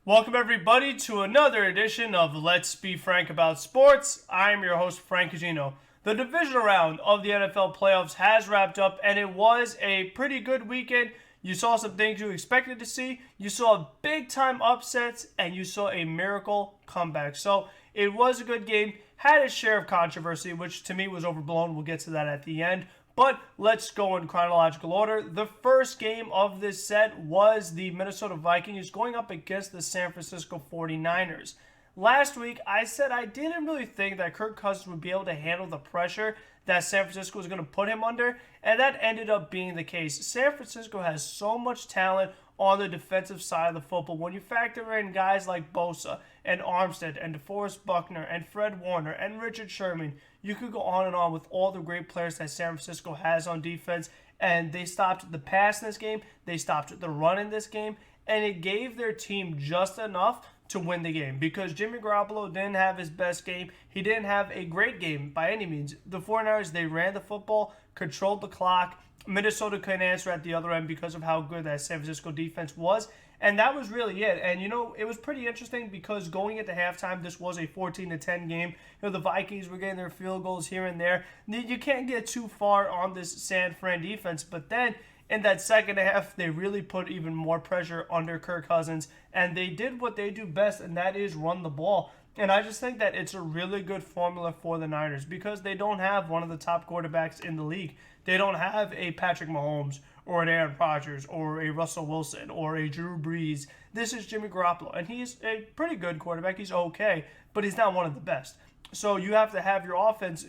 Welcome, everybody, to another edition of Let's Be Frank About Sports. I'm your host, Frank Cagino. The divisional round of the NFL playoffs has wrapped up, and it was a pretty good weekend. You saw some things you expected to see. You saw big-time upsets, and you saw a miracle comeback. So it was a good game. Had its share of controversy, which to me was overblown. We'll get to that at the end. But let's go in chronological order. The first game of this set was the Minnesota Vikings going up against the San Francisco 49ers. Last week, I said I didn't really think that Kirk Cousins would be able to handle the pressure that San Francisco was going to put him under, and that ended up being the case. San Francisco has so much talent on the defensive side of the football. When you factor in guys like Bosa and Armstead and DeForest Buckner and Fred Warner and Richard Sherman, you could go on and on with all the great players that San Francisco has on defense, and they stopped the pass in this game, they stopped the run in this game, and it gave their team just enough to win the game because Jimmy Garoppolo didn't have his best game. He didn't have a great game by any means. The 49ers, they ran the football, controlled the clock. Minnesota couldn't answer at the other end because of how good that San Francisco defense was. And that was really it. And, it was pretty interesting because going into halftime, this was a 14-10 game. The Vikings were getting their field goals here and there. You can't get too far on this San Fran defense. But then in that second half, they really put even more pressure under Kirk Cousins. And they did what they do best, and that is run the ball. And I just think that it's a really good formula for the Niners because they don't have one of the top quarterbacks in the league. They don't have a Patrick Mahomes or an Aaron Rodgers or a Russell Wilson or a Drew Brees. This is Jimmy Garoppolo, and he's a pretty good quarterback. He's okay, but he's not one of the best. So you have to have your offense,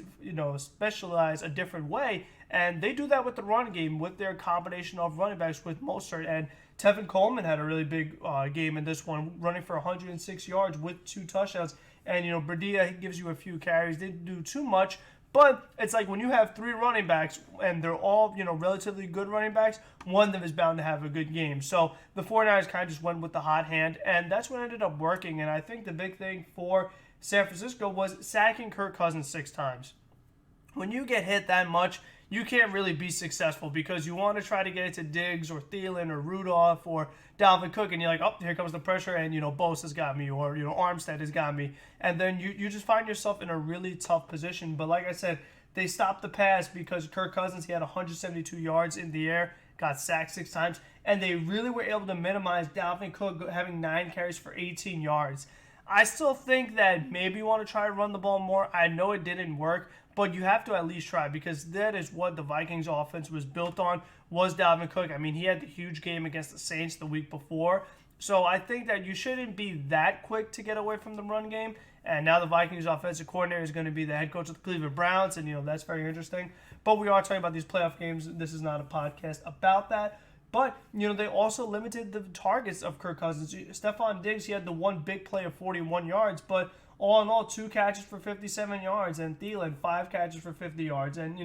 specialize a different way, and they do that with the run game with their combination of running backs with Mostert, and Tevin Coleman had a really big game in this one, running for 106 yards with 2 touchdowns. And, Bradilla gives you a few carries. They didn't do too much, but it's like when you have 3 running backs and they're all, relatively good running backs, one of them is bound to have a good game. So the 49ers kind of just went with the hot hand, and that's what ended up working. And I think the big thing for San Francisco was sacking Kirk Cousins 6 times. When you get hit that much, you can't really be successful because you want to try to get it to Diggs or Thielen or Rudolph or Dalvin Cook, and you're like, oh, here comes the pressure, and, Bosa's got me, or, Armstead has got me. And then you just find yourself in a really tough position. But like I said, they stopped the pass because Kirk Cousins, he had 172 yards in the air, got sacked 6 times, and they really were able to minimize Dalvin Cook having 9 carries for 18 yards. I still think that maybe you want to try to run the ball more. I know it didn't work, but you have to at least try because that is what the Vikings offense was built on, was Dalvin Cook. I mean, he had the huge game against the Saints the week before. So I think that you shouldn't be that quick to get away from the run game. And now the Vikings offensive coordinator is going to be the head coach of the Cleveland Browns, and, that's very interesting. But we are talking about these playoff games. This is not a podcast about that. But, they also limited the targets of Kirk Cousins. Stephon Diggs, he had the one big play of 41 yards, but all in all, 2 catches for 57 yards, and Thielen, 5 catches for 50 yards. And,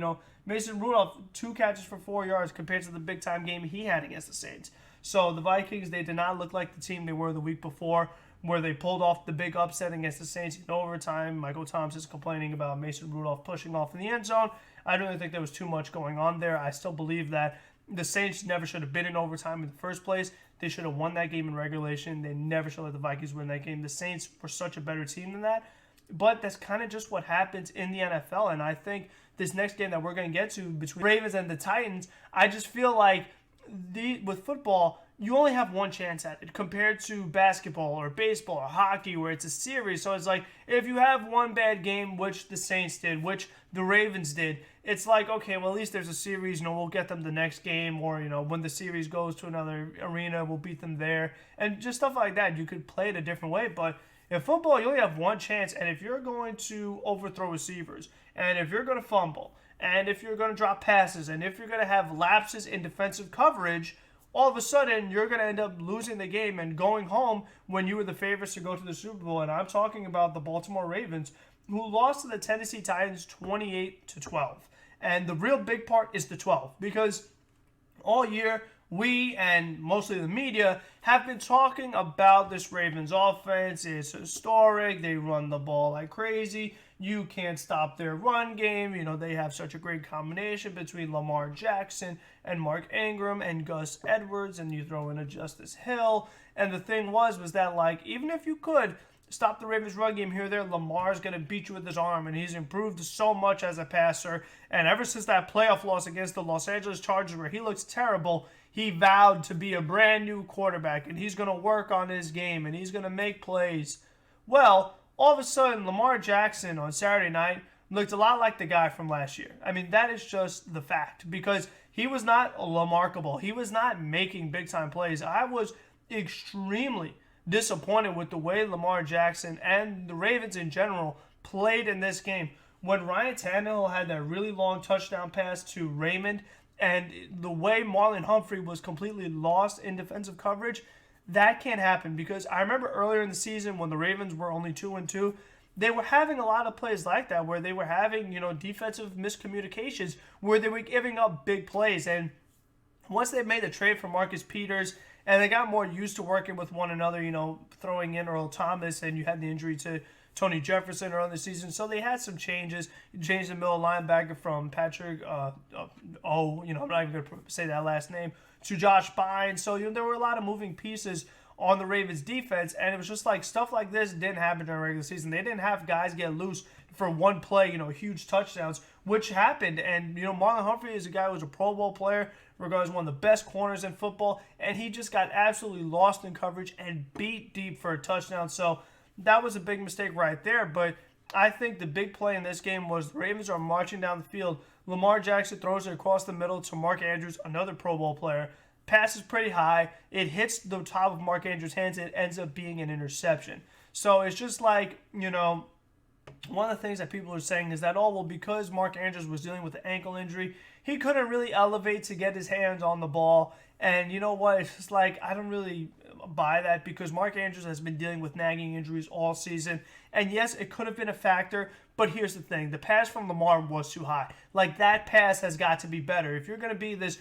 Mason Rudolph, 2 catches for 4 yards compared to the big-time game he had against the Saints. So the Vikings, they did not look like the team they were the week before, where they pulled off the big upset against the Saints in overtime. Michael Thomas complaining about Mason Rudolph pushing off in the end zone. I don't really think there was too much going on there. I still believe that the Saints never should have been in overtime in the first place. They should have won that game in regulation. They never should let the Vikings win that game. The Saints were such a better team than that. But that's kind of just what happens in the NFL. And I think this next game that we're going to get to between Ravens and the Titans, I just feel like with football, you only have one chance at it compared to basketball or baseball or hockey where it's a series. So it's like if you have one bad game, which the Saints did, which the Ravens did, it's like, okay, well, at least there's a series. We'll get them the next game, or, when the series goes to another arena, we'll beat them there. And just stuff like that. You could play it a different way. But in football, you only have one chance. And if you're going to overthrow receivers, and if you're going to fumble, and if you're going to drop passes, and if you're going to have lapses in defensive coverage, all of a sudden, you're going to end up losing the game and going home when you were the favorites to go to the Super Bowl. And I'm talking about the Baltimore Ravens, who lost to the Tennessee Titans 28-12. And the real big part is the 12, because all year we and mostly the media have been talking about this Ravens offense. It's historic. They run the ball like crazy. You can't stop their run game. You know, they have such a great combination between Lamar Jackson and Mark Ingram and Gus Edwards, and you throw in a Justice Hill. And the thing was that, like, even if you could stop the Ravens' run game here or there, Lamar's going to beat you with his arm, and he's improved so much as a passer. And ever since that playoff loss against the Los Angeles Chargers where he looks terrible, he vowed to be a brand new quarterback, and he's going to work on his game, and he's going to make plays. Well, all of a sudden, Lamar Jackson on Saturday night looked a lot like the guy from last year. I mean, that is just the fact, because he was not remarkable. He was not making big-time plays. I was extremely disappointed with the way Lamar Jackson and the Ravens in general played in this game. When Ryan Tannehill had that really long touchdown pass to Raymond, and the way Marlon Humphrey was completely lost in defensive coverage, that can't happen, because I remember earlier in the season when the Ravens were only 2-2, they were having a lot of plays like that where they were having, defensive miscommunications where they were giving up big plays. And once they made the trade for Marcus Peters and they got more used to working with one another, throwing in Earl Thomas, and you had the injury to Tony Jefferson early in the season. So they had some changes. You changed the middle linebacker from Patrick, I'm not even going to say that last name, to Josh Bynes. So, there were a lot of moving pieces on the Ravens defense, and it was just like stuff like this didn't happen during the regular season. They didn't have guys get loose for one play, huge touchdowns, which happened. And, Marlon Humphrey is a guy who was a Pro Bowl player, regarded as one of the best corners in football, and he just got absolutely lost in coverage and beat deep for a touchdown. So that was a big mistake right there. But I think the big play in this game was the Ravens are marching down the field. Lamar Jackson throws it across the middle to Mark Andrews, another Pro Bowl player. Passes pretty high. It hits the top of Mark Andrews' hands. It ends up being an interception. So it's just like, one of the things that people are saying is that, because Mark Andrews was dealing with an ankle injury, he couldn't really elevate to get his hands on the ball. And you know what? It's just like, I don't really buy that, because Mark Andrews has been dealing with nagging injuries all season. And yes, it could have been a factor, but here's the thing. The pass from Lamar was too high. Like, that pass has got to be better. If you're going to be this,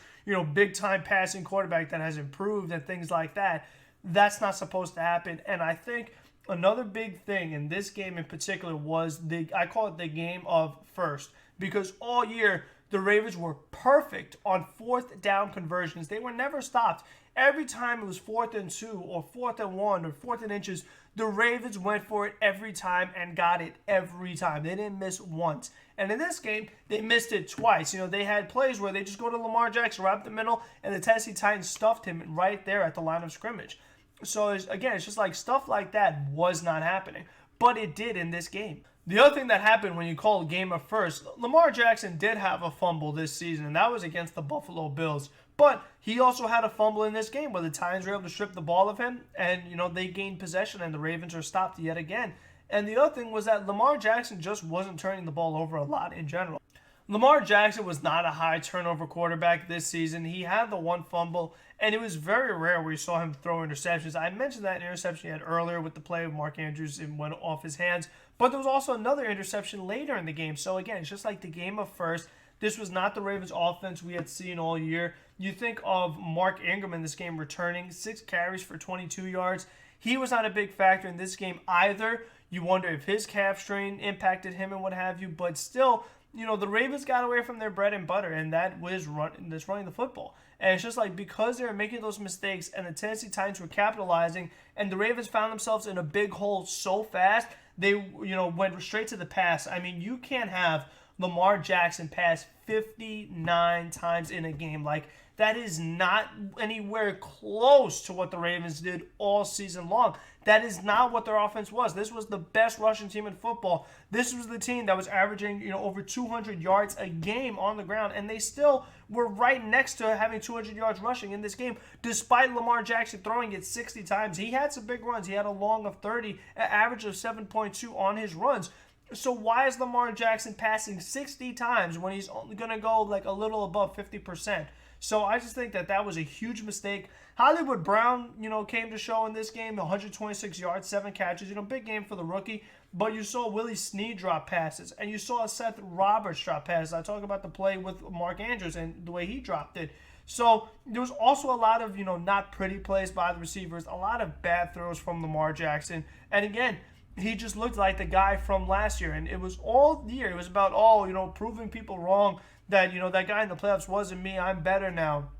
big-time passing quarterback that has improved and things like that, that's not supposed to happen. And I think another big thing in this game in particular was I call it the game of first, because all year the Ravens were perfect on fourth down conversions. They were never stopped. Every time it was 4th and 2 or 4th and 1 or 4th and inches, the Ravens went for it every time and got it every time. They didn't miss once. And in this game, they missed it twice. They had plays where they just go to Lamar Jackson right up the middle, and the Tennessee Titans stuffed him right there at the line of scrimmage. So, it's just like stuff like that was not happening. But it did in this game. The other thing that happened when you call a game of first, Lamar Jackson did have a fumble this season, and that was against the Buffalo Bills. But he also had a fumble in this game where the Titans were able to strip the ball of him, and, they gained possession, and the Ravens are stopped yet again. And the other thing was that Lamar Jackson just wasn't turning the ball over a lot in general. Lamar Jackson was not a high turnover quarterback this season. He had the one fumble, and it was very rare where you saw him throw interceptions. I mentioned that interception he had earlier with the play of Mark Andrews and went off his hands, but there was also another interception later in the game. So again, it's just like the game of first. This was not the Ravens offense we had seen all year. You think of Mark Ingram in this game returning 6 carries for 22 yards. He was not a big factor in this game either. You wonder if his calf strain impacted him and what have you, but still, the Ravens got away from their bread and butter, and that was running the football. And it's just like, because they were making those mistakes and the Tennessee Titans were capitalizing, and the Ravens found themselves in a big hole so fast, they went straight to the pass. I mean, you can't have Lamar Jackson pass 59 times in a game. Like, that is not anywhere close to what the Ravens did all season long. That is not what their offense was. This was the best rushing team in football. This was the team that was averaging, over 200 yards a game on the ground, and they still were right next to having 200 yards rushing in this game, despite Lamar Jackson throwing it 60 times. He had some big runs. He had a long of 30, an average of 7.2 on his runs. So why is Lamar Jackson passing 60 times when he's only going to go like a little above 50%? So I just think that was a huge mistake. Hollywood Brown, came to show in this game, 126 yards, 7 catches. Big game for the rookie. But you saw Willie Snead drop passes, and you saw Seth Roberts drop passes. I talk about the play with Mark Andrews and the way he dropped it. So there was also a lot of, not pretty plays by the receivers, a lot of bad throws from Lamar Jackson. And again, he just looked like the guy from last year. And it was all year. It was about, proving people wrong that, that guy in the playoffs wasn't me. I'm better now.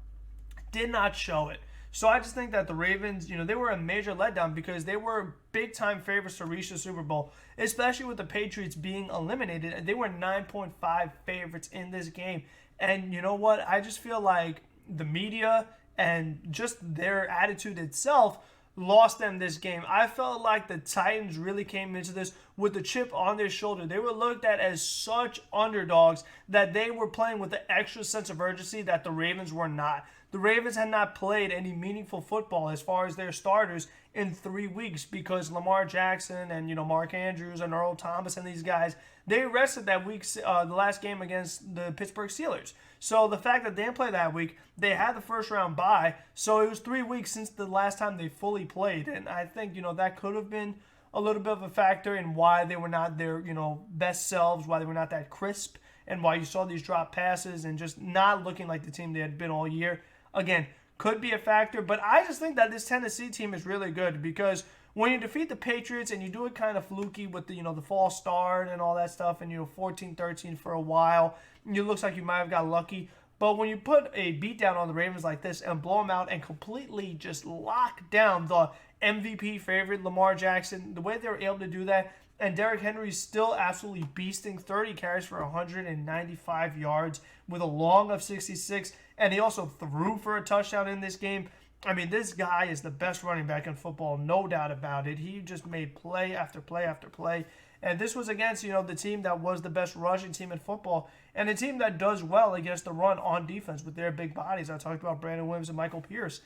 Did not show it. So I just think that the Ravens, they were a major letdown because they were big-time favorites to reach the Super Bowl, especially with the Patriots being eliminated. They were 9.5 favorites in this game. And you know what? I just feel like the media and just their attitude itself lost them this game. I felt like the Titans really came into this with the chip on their shoulder. They were looked at as such underdogs that they were playing with the extra sense of urgency that the Ravens were not. The Ravens had not played any meaningful football as far as their starters in 3 weeks because Lamar Jackson and, Mark Andrews and Earl Thomas and these guys, they rested that week, the last game against the Pittsburgh Steelers. So the fact that they didn't play that week, they had the first round bye. So it was 3 weeks since the last time they fully played. And I think, that could have been a little bit of a factor in why they were not their, best selves, why they were not that crisp, and why you saw these drop passes and just not looking like the team they had been all year. Again, could be a factor, but I just think that this Tennessee team is really good because when you defeat the Patriots and you do it kind of fluky with the, the false start and all that stuff and, 14-13 for a while, it looks like you might have got lucky. But when you put a beatdown on the Ravens like this and blow them out and completely just lock down the MVP favorite, Lamar Jackson, the way they were able to do that, and Derrick Henry's still absolutely beasting, 30 carries for 195 yards with a long of 66, and he also threw for a touchdown in this game. I mean, this guy is the best running back in football, no doubt about it. He just made play after play after play. And this was against, the team that was the best rushing team in football and a team that does well against the run on defense with their big bodies. I talked about Brandon Williams and Michael Pierce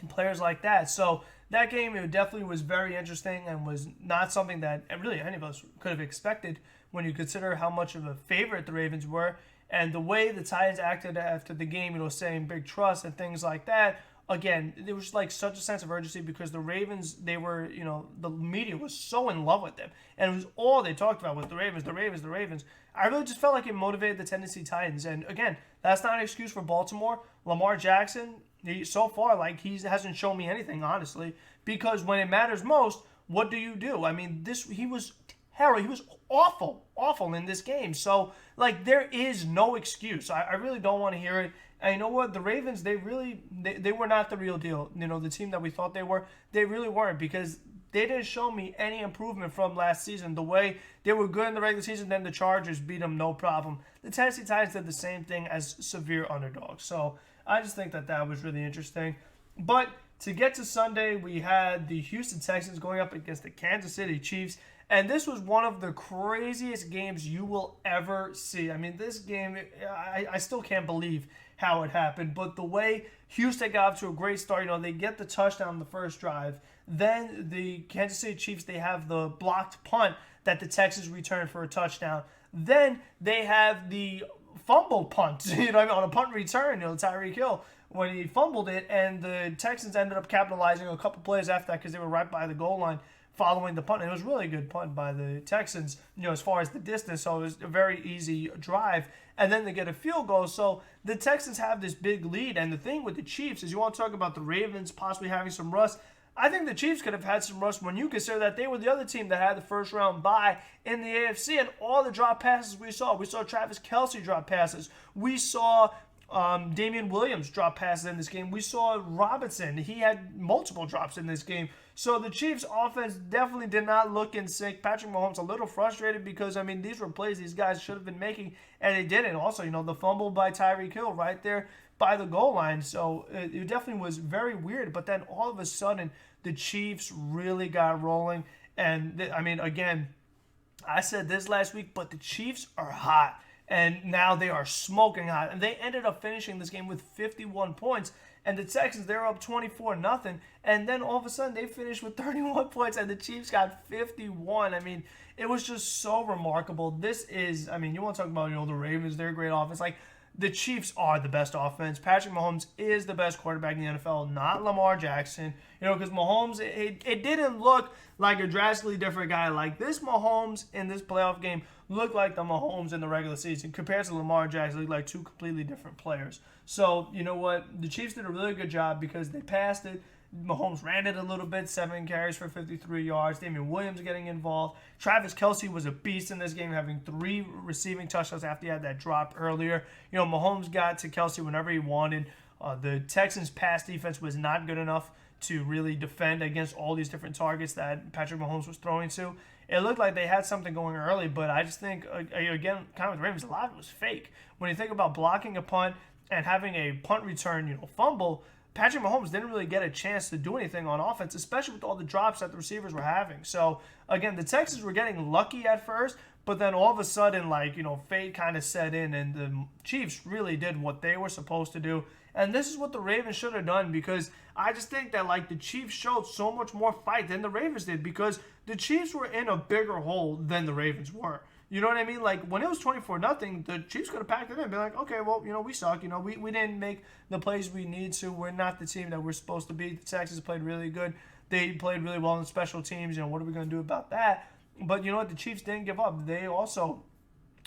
and players like that. So that game, it definitely was very interesting and was not something that really any of us could have expected when you consider how much of a favorite the Ravens were. And the way the Titans acted after the game, saying big trust and things like that, again, there was like such a sense of urgency because the Ravens, they were, the media was so in love with them. And it was all they talked about with the Ravens, the Ravens, the Ravens. I really just felt like it motivated the Tennessee Titans. And again, that's not an excuse for Baltimore. Lamar Jackson, so far, he hasn't shown me anything, honestly, because when it matters most, what do? I mean, he was terrible. He was awful in this game. So, there is no excuse. I really don't want to hear it. And you know what? The Ravens, they were not the real deal. The team that we thought they were, they really weren't because they didn't show me any improvement from last season. The way they were good in the regular season, then the Chargers beat them no problem. The Tennessee Titans did the same thing as severe underdogs. So I just think that was really interesting. But to get to Sunday, we had the Houston Texans going up against the Kansas City Chiefs. And this was one of the craziest games you will ever see. I mean, this game, I still can't believe how it happened. But the way Houston got off to a great start, they get the touchdown on the first drive. Then the Kansas City Chiefs, they have the blocked punt that the Texans returned for a touchdown. Then they have the fumbled punt, on a punt return, Tyreek Hill, when he fumbled it. And the Texans ended up capitalizing a couple plays after that because they were right by the goal line following the punt. And it was really a good punt by the Texans, as far as the distance. So it was a very easy drive. And then they get a field goal. So the Texans have this big lead. And the thing with the Chiefs is you want to talk about the Ravens possibly having some rust. I think the Chiefs could have had some rust when you consider that they were the other team that had the first round bye in the AFC. And all the drop passes we saw Travis Kelce drop passes. We saw Damian Williams drop passes in this game. We saw Robinson. He had multiple drops in this game. So the Chiefs offense definitely did not look in sync. Patrick Mahomes a little frustrated because, these were plays these guys should have been making, and they didn't. Also, the fumble by Tyreek Hill right there by the goal line. So it definitely was very weird. But then all of a sudden, the Chiefs really got rolling. And, again, I said this last week, but the Chiefs are hot. And now they are smoking hot. And they ended up finishing this game with 51 points. And the Texans, they were up 24-0. And then all of a sudden, they finished with 31 points. And the Chiefs got 51. It was just so remarkable. This is, you want to talk about, the Ravens, their great offense. the Chiefs are the best offense. Patrick Mahomes is the best quarterback in the NFL, not Lamar Jackson. Because Mahomes, it didn't look like a drastically different guy. Like this Mahomes in this playoff game looked like the Mahomes in the regular season compared to Lamar Jackson, looked like two completely different players. So, you know what? The Chiefs did a really good job because they passed it. Mahomes ran it a little bit, 7 carries for 53 yards. Damian Williams getting involved. Travis Kelce was a beast in this game, having 3 receiving touchdowns after he had that drop earlier. Mahomes got to Kelce whenever he wanted. The Texans' pass defense was not good enough to really defend against all these different targets that Patrick Mahomes was throwing to. It looked like they had something going early, but I just think, again, kind of with the Ravens, a lot of it was fake. When you think about blocking a punt and having a punt return, fumble, Patrick Mahomes didn't really get a chance to do anything on offense, especially with all the drops that the receivers were having. So, again, the Texans were getting lucky at first, but then all of a sudden, fate kind of set in, and the Chiefs really did what they were supposed to do. And this is what the Ravens should have done, because I just think that, the Chiefs showed so much more fight than the Ravens did, because the Chiefs were in a bigger hole than the Ravens were. You know what I mean? When it was 24-0, the Chiefs could have packed it in and been like, okay, well, we suck. We didn't make the plays we need to. We're not the team that we're supposed to be. The Texans played really good. They played really well in special teams. What are we going to do about that? But you know what? The Chiefs didn't give up. They also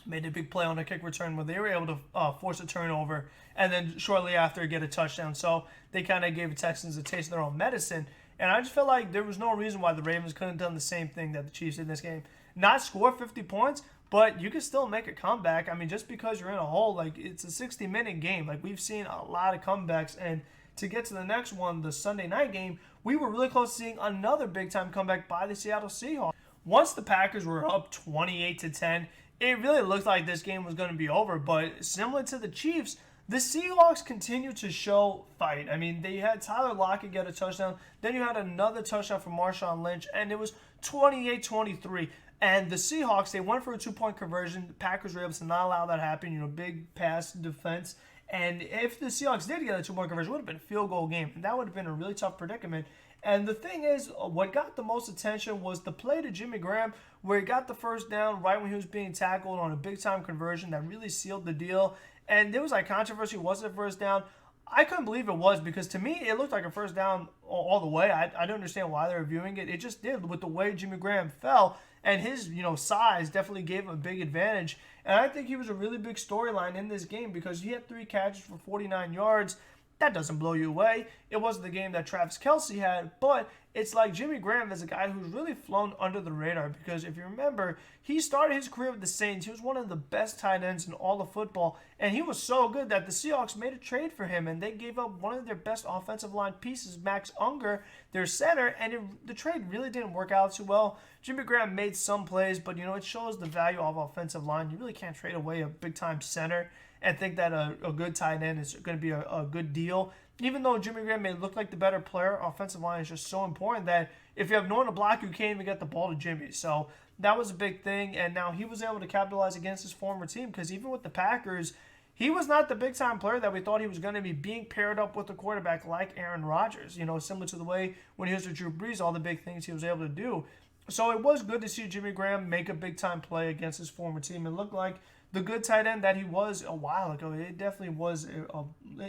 made a big play on a kick return where they were able to force a turnover and then shortly after get a touchdown. So they kind of gave the Texans a taste of their own medicine. And I just felt like there was no reason why the Ravens couldn't have done the same thing that the Chiefs did in this game. Not score 50 points, but you can still make a comeback. I mean, just because you're in a hole, it's a 60-minute game. We've seen a lot of comebacks. And to get to the next one, the Sunday night game, we were really close to seeing another big-time comeback by the Seattle Seahawks. Once the Packers were up 28-10, it really looked like this game was going to be over. But similar to the Chiefs, the Seahawks continued to show fight. I mean, they had Tyler Lockett get a touchdown. Then you had another touchdown from Marshawn Lynch, and it was 28-23. And the Seahawks, they went for a 2-point conversion. The Packers were able to not allow that to happen. Big pass defense. And if the Seahawks did get a 2-point conversion, it would have been a field goal game. And that would have been a really tough predicament. And the thing is, what got the most attention was the play to Jimmy Graham, where he got the first down right when he was being tackled on a big-time conversion that really sealed the deal. And there was controversy. Was it a first down? I couldn't believe it was, because to me, it looked like a first down all the way. I don't understand why they were viewing it. It just did with the way Jimmy Graham fell. And his, size definitely gave him a big advantage. And I think he was a really big storyline in this game because he had 3 catches for 49 yards. That doesn't blow you away. It wasn't the game that Travis Kelce had, but it's like Jimmy Graham is a guy who's really flown under the radar, because if you remember, he started his career with the Saints. He was one of the best tight ends in all of football, and he was so good that the Seahawks made a trade for him, and they gave up one of their best offensive line pieces, Max Unger, their center, and the trade really didn't work out too well. Jimmy Graham made some plays, but it shows the value of offensive line. You really can't trade away a big-time center and think that a good tight end is going to be a good deal. Even though Jimmy Graham may look like the better player, offensive line is just so important that if you have no one to block, you can't even get the ball to Jimmy. So that was a big thing, and now he was able to capitalize against his former team, because even with the Packers, he was not the big-time player that we thought he was going to be, being paired up with a quarterback like Aaron Rodgers, similar to the way when he was with Drew Brees, all the big things he was able to do. So it was good to see Jimmy Graham make a big-time play against his former team. It looked like the good tight end that he was a while ago. It definitely was,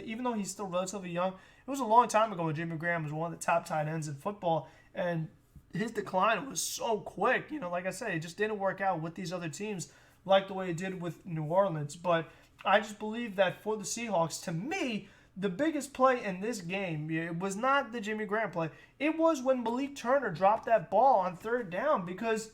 even though he's still relatively young, it was a long time ago when Jimmy Graham was one of the top tight ends in football, and his decline was so quick. Like I said, it just didn't work out with these other teams like the way it did with New Orleans. But I just believe that for the Seahawks, to me, the biggest play in this game, it was not the Jimmy Graham play. It was when Malik Turner dropped that ball on 3rd down, because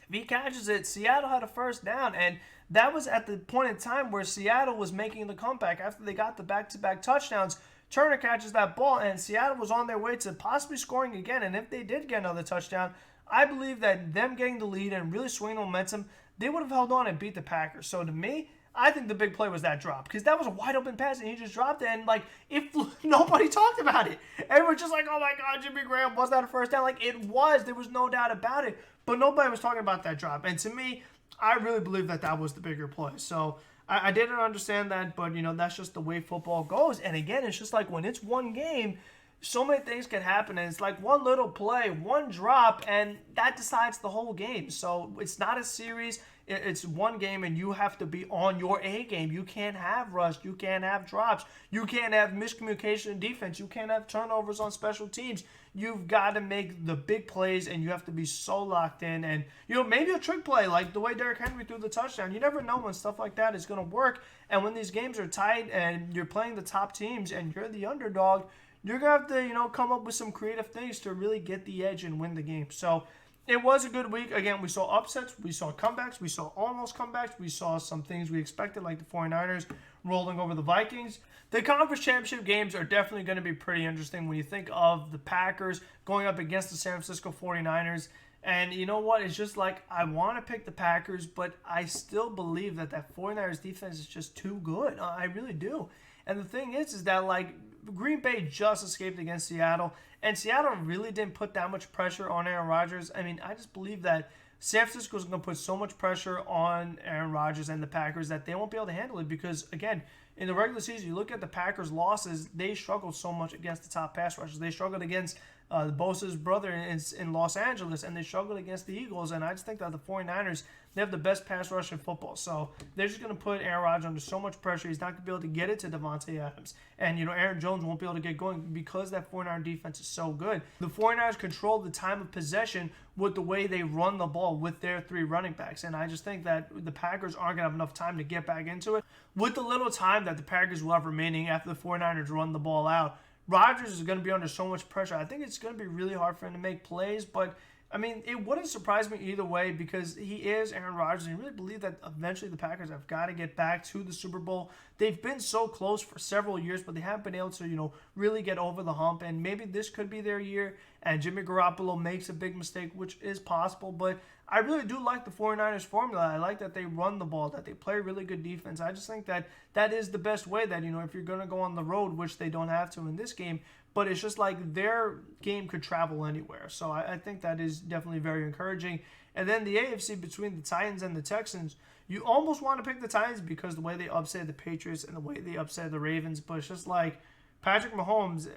if he catches it, Seattle had a first down, and that was at the point in time where Seattle was making the comeback after they got the back-to-back touchdowns. Turner catches that ball, and Seattle was on their way to possibly scoring again. And if they did get another touchdown, I believe that them getting the lead and really swinging momentum, they would have held on and beat the Packers. So to me, I think the big play was that drop, because that was a wide open pass and he just dropped it, and if nobody talked about it. Everyone's just like, oh my God, Jimmy Graham, was that a first down? It was. There was no doubt about it. But nobody was talking about that drop. And to me, I really believe that was the bigger play. So I didn't understand that, but that's just the way football goes. And again, it's just like when it's one game, so many things can happen, and it's like one little play, one drop, and that decides the whole game. So it's not a series. It's one game, and you have to be on your A game. You can't have rust. You can't have drops. You can't have miscommunication in defense. You can't have turnovers on special teams. You've got to make the big plays, and you have to be so locked in. And, maybe a trick play, like the way Derrick Henry threw the touchdown. You never know when stuff like that is going to work. And when these games are tight and you're playing the top teams and you're the underdog, you're going to have to, come up with some creative things to really get the edge and win the game. So it was a good week. Again, we saw upsets, we saw comebacks, we saw almost comebacks, we saw some things we expected, like the 49ers rolling over the Vikings. The conference championship games are definitely going to be pretty interesting when you think of the Packers going up against the San Francisco 49ers. And you know what? It's just like, I want to pick the Packers, but I still believe that 49ers defense is just too good. I really do. And the thing is that, like, Green Bay just escaped against Seattle, and Seattle really didn't put that much pressure on Aaron Rodgers. I mean, I just believe that San Francisco is going to put so much pressure on Aaron Rodgers and the Packers that they won't be able to handle it because, again, in the regular season, you look at the Packers' losses, they struggled so much against the top pass rushers. They struggled against Bosa's brother in Los Angeles, and they struggled against the Eagles. And I just think that the 49ers, they have the best pass rush in football. So they're just going to put Aaron Rodgers under so much pressure. He's not going to be able to get it to Devontae Adams. And, Aaron Jones won't be able to get going because that 49er defense is so good. The 49ers control the time of possession with the way they run the ball with their three running backs. And I just think that the Packers aren't going to have enough time to get back into it. With the little time that the Packers will have remaining after the 49ers run the ball out, Rodgers is going to be under so much pressure. I think it's going to be really hard for him to make plays, but I mean, it wouldn't surprise me either way because he is Aaron Rodgers, and I really believe that eventually the Packers have got to get back to the Super Bowl. They've been so close for several years, but they haven't been able to, really get over the hump, and maybe this could be their year, and Jimmy Garoppolo makes a big mistake, which is possible, but I really do like the 49ers formula. I like that they run the ball, that they play really good defense. I just think that that is the best way that, if you're going to go on the road, which they don't have to in this game, but it's just like their game could travel anywhere. So I think that is definitely very encouraging. And then the AFC between the Titans and the Texans, you almost want to pick the Titans because the way they upset the Patriots and the way they upset the Ravens, but it's just like Patrick Mahomes,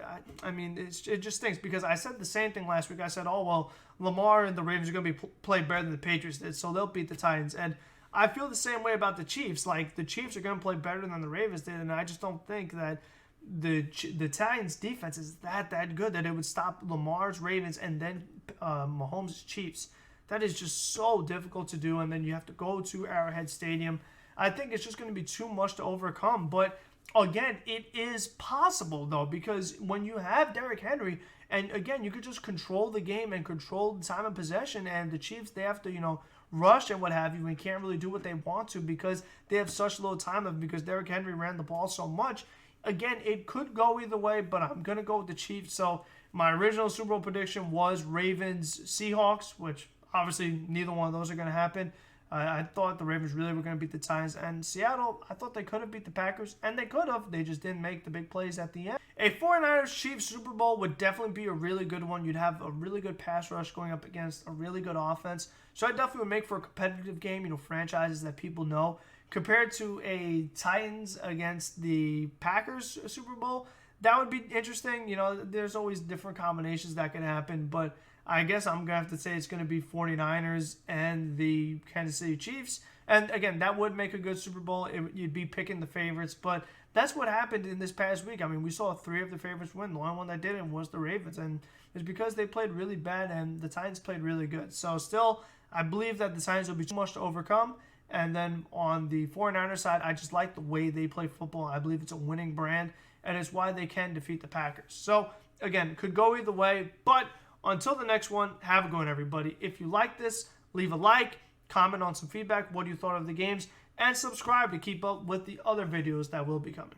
I mean, it just stinks because I said the same thing last week. I said, oh, well, Lamar and the Ravens are going to be play better than the Patriots did, so they'll beat the Titans. And I feel the same way about the Chiefs. Like, the Chiefs are going to play better than the Ravens did, and I just don't think that the Titans' defense is that good that it would stop Lamar's Ravens and then Mahomes' Chiefs. That is just so difficult to do, and then you have to go to Arrowhead Stadium. I think it's just going to be too much to overcome, but again, it is possible, though, because when you have Derrick Henry, and again, you could just control the game and control the time of possession, and the Chiefs, they have to, rush and what have you, and can't really do what they want to because they have such little time of because Derrick Henry ran the ball so much. Again, it could go either way, but I'm going to go with the Chiefs. So my original Super Bowl prediction was Ravens-Seahawks, which obviously neither one of those are going to happen. I thought the Ravens really were going to beat the Titans. And Seattle, I thought they could have beat the Packers, and they could have. They just didn't make the big plays at the end. A 49ers-Chiefs Super Bowl would definitely be a really good one. You'd have a really good pass rush going up against a really good offense. So I definitely would make for a competitive game, franchises that people know. Compared to a Titans against the Packers Super Bowl, that would be interesting. There's always different combinations that can happen, but I guess I'm going to have to say it's going to be 49ers and the Kansas City Chiefs. And again, that would make a good Super Bowl. You'd be picking the favorites, but that's what happened in this past week. I mean, we saw 3 of the favorites win. The only one that didn't was the Ravens, and it's because they played really bad and the Titans played really good. So still, I believe that the Titans will be too much to overcome. And then on the 49ers side, I just like the way they play football. I believe it's a winning brand, and it's why they can defeat the Packers. So, again, could go either way. But until the next one, have a good one, everybody. If you like this, leave a like, comment on some feedback, what you thought of the games, and subscribe to keep up with the other videos that will be coming.